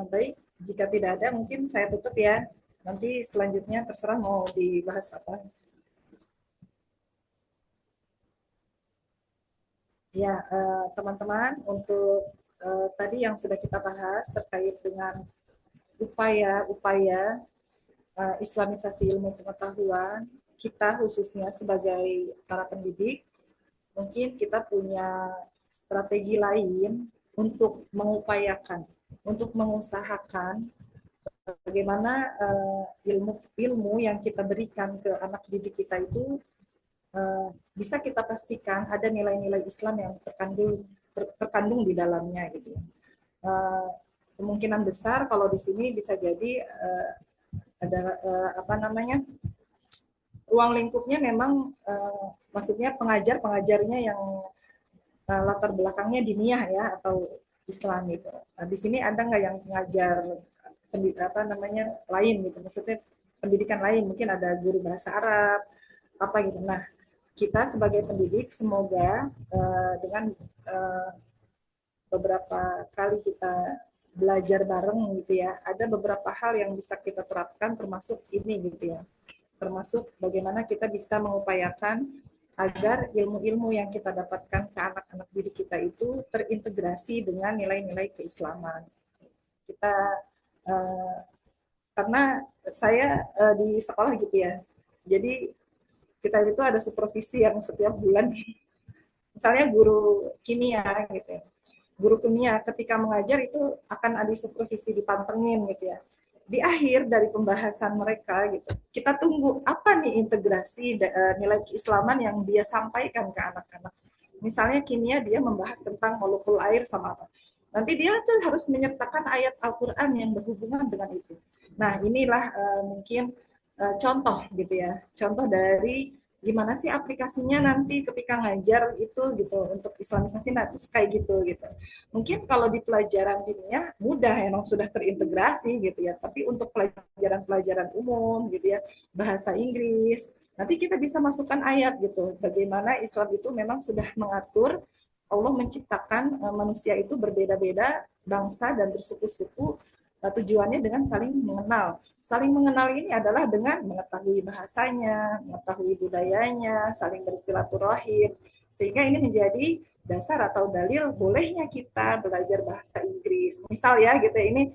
Baik, jika tidak ada mungkin saya tutup ya. Nanti selanjutnya terserah mau dibahas apa. Ya, teman-teman, untuk tadi yang sudah kita bahas terkait dengan upaya-upaya Islamisasi ilmu pengetahuan, kita khususnya sebagai para pendidik, mungkin kita punya strategi lain untuk mengupayakan, untuk mengusahakan bagaimana ilmu yang kita berikan ke anak didik kita itu bisa kita pastikan ada nilai-nilai Islam yang terkandung di dalamnya gitu ya. Kemungkinan besar kalau di sini bisa jadi ada apa namanya ruang lingkupnya memang maksudnya pengajarnya yang latar belakangnya diniyah ya atau Islam gitu. Nah, di sini ada nggak yang mengajar apa namanya lain gitu, maksudnya pendidikan lain, mungkin ada guru bahasa Arab apa gitu. Nah, kita sebagai pendidik semoga dengan beberapa kali kita belajar bareng gitu ya, ada beberapa hal yang bisa kita terapkan termasuk ini gitu ya, termasuk bagaimana kita bisa mengupayakan agar ilmu-ilmu yang kita dapatkan ke anak-anak didik kita itu terintegrasi dengan nilai-nilai keislaman. Kita karena saya di sekolah gitu ya, jadi kita itu ada supervisi yang setiap bulan, misalnya guru kimia gitu ya. Guru kimia ketika mengajar itu akan ada supervisi dipantengin gitu ya. Di akhir dari pembahasan mereka gitu, kita tunggu apa nih integrasi nilai keislaman yang dia sampaikan ke anak-anak. Misalnya kimia dia membahas tentang molekul air sama apa. Nanti dia tuh harus menyertakan ayat Al-Quran yang berhubungan dengan itu. Nah inilah mungkin contoh gitu ya, contoh dari gimana sih aplikasinya nanti ketika ngajar itu gitu untuk Islamisasi, nah terus kayak gitu. Mungkin kalau di pelajaran dunia mudah emang sudah terintegrasi gitu ya, tapi untuk pelajaran-pelajaran umum gitu ya, bahasa Inggris, nanti kita bisa masukkan ayat gitu, bagaimana Islam itu memang sudah mengatur Allah menciptakan manusia itu berbeda-beda bangsa dan bersuku-suku, tujuannya dengan saling mengenal. Saling mengenal ini adalah dengan mengetahui bahasanya, mengetahui budayanya, saling bersilaturahim, sehingga ini menjadi dasar atau dalil bolehnya kita belajar bahasa Inggris. Misal ya gitu, ini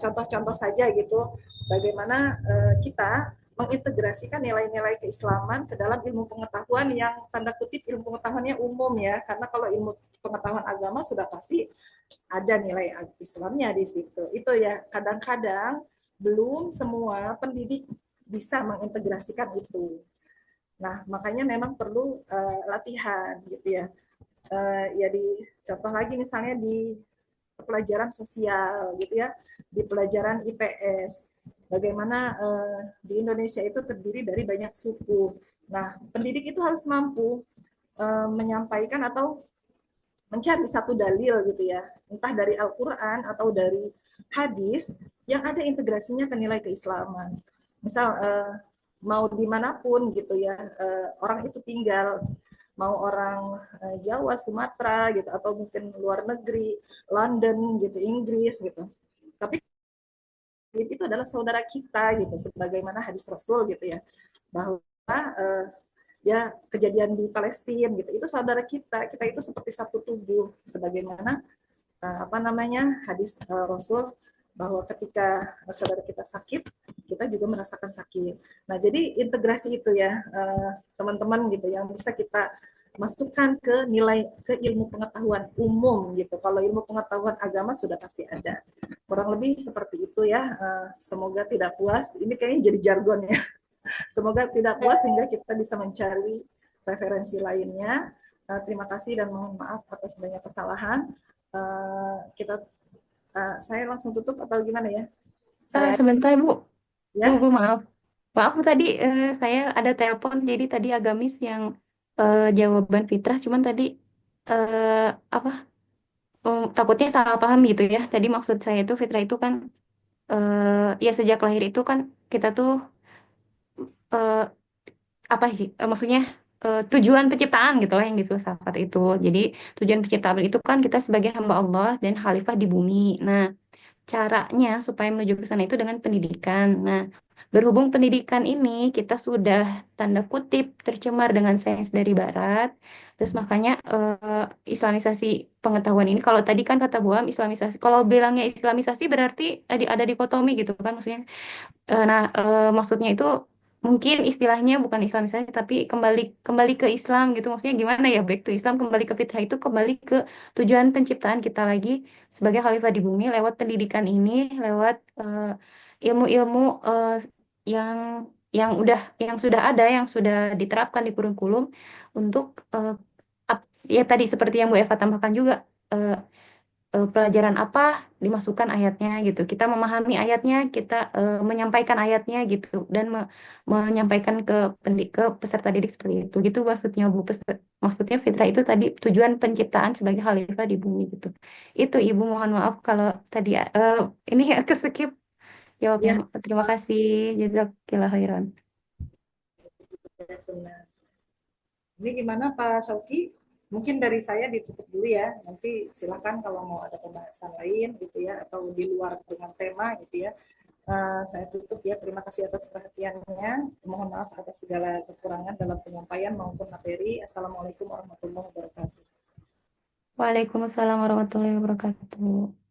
contoh-contoh saja gitu, bagaimana kita mengintegrasikan nilai-nilai keislaman ke dalam ilmu pengetahuan yang tanda kutip ilmu pengetahuannya umum ya, karena kalau ilmu pengetahuan agama sudah pasti ada nilai Islamnya di situ. Itu ya kadang-kadang belum semua pendidik bisa mengintegrasikan itu. Nah, makanya memang perlu latihan gitu ya. Ya di contoh lagi misalnya di pelajaran sosial gitu ya, di pelajaran IPS. Bagaimana di Indonesia itu terdiri dari banyak suku. Nah, pendidik itu harus mampu menyampaikan atau mencari satu dalil gitu ya, entah dari Al-Quran atau dari hadis yang ada integrasinya ke nilai keislaman. Misal mau dimanapun gitu ya, orang itu tinggal, mau orang Jawa, Sumatera gitu, atau mungkin luar negeri, London gitu, Inggris gitu. Tapi itu adalah saudara kita gitu, sebagaimana hadis Rasul gitu ya, bahwa ya kejadian di Palestina gitu, itu saudara kita itu seperti satu tubuh, sebagaimana apa namanya hadis Rasul bahwa ketika saudara kita sakit, kita juga merasakan sakit. Nah, jadi integrasi itu ya teman-teman gitu yang bisa kita masukkan ke nilai ke ilmu pengetahuan umum gitu. Kalau ilmu pengetahuan agama sudah pasti ada. Kurang lebih seperti itu ya. Semoga tidak puas. Ini kayaknya jadi jargon ya. Semoga tidak puas sehingga kita bisa mencari referensi lainnya. Terima kasih dan mohon maaf atas banyak kesalahan. Kita saya langsung tutup atau gimana ya? Saya Sebentar Bu, Bu ya. maaf. Maaf Bu, tadi saya ada telepon, jadi tadi agak miss yang jawaban fitrah, cuman tadi eh, apa takutnya salah paham gitu ya. Tadi maksud saya itu fitrah itu kan ya sejak lahir itu kan kita tuh eh, apa sih maksudnya tujuan penciptaan gitu lah yang di filsafat itu. Jadi tujuan penciptaan itu kan kita sebagai hamba Allah dan khalifah di bumi. Nah, caranya supaya menuju ke sana itu dengan pendidikan. Nah, berhubung pendidikan ini kita sudah tanda kutip tercemar dengan sains dari Barat, terus makanya Islamisasi pengetahuan ini. Kalau tadi kan kata Buam Islamisasi, kalau bilangnya Islamisasi berarti ada dikotomi gitu kan maksudnya. Maksudnya itu mungkin istilahnya bukan Islamisasi tapi kembali kembali ke Islam gitu. Maksudnya gimana ya? Back to Islam, kembali ke fitrah itu kembali ke tujuan penciptaan kita lagi sebagai khalifah di bumi lewat pendidikan ini, lewat ilmu-ilmu yang yang sudah ada, yang sudah diterapkan di kurikulum untuk ya tadi seperti yang Bu Eva tambahkan juga eh, pelajaran apa dimasukkan ayatnya gitu. Kita memahami ayatnya, kita menyampaikan ayatnya gitu dan menyampaikan ke peserta didik seperti itu. Gitu maksudnya Bu. Maksudnya fitrah itu tadi tujuan penciptaan sebagai khalifah di bumi gitu. Itu Ibu mohon maaf kalau tadi ini keskip jawabnya. Ya, Terima kasih. Jazakillah khairan. benar. Ini gimana Pak Sauki? Mungkin dari saya ditutup dulu ya. Nanti silakan kalau mau ada pembahasan lain gitu ya, atau di luar dengan tema gitu ya. Saya tutup ya. Terima kasih atas perhatiannya. Mohon maaf atas segala kekurangan dalam penyampaian maupun materi. Assalamualaikum warahmatullahi wabarakatuh. Waalaikumsalam warahmatullahi wabarakatuh.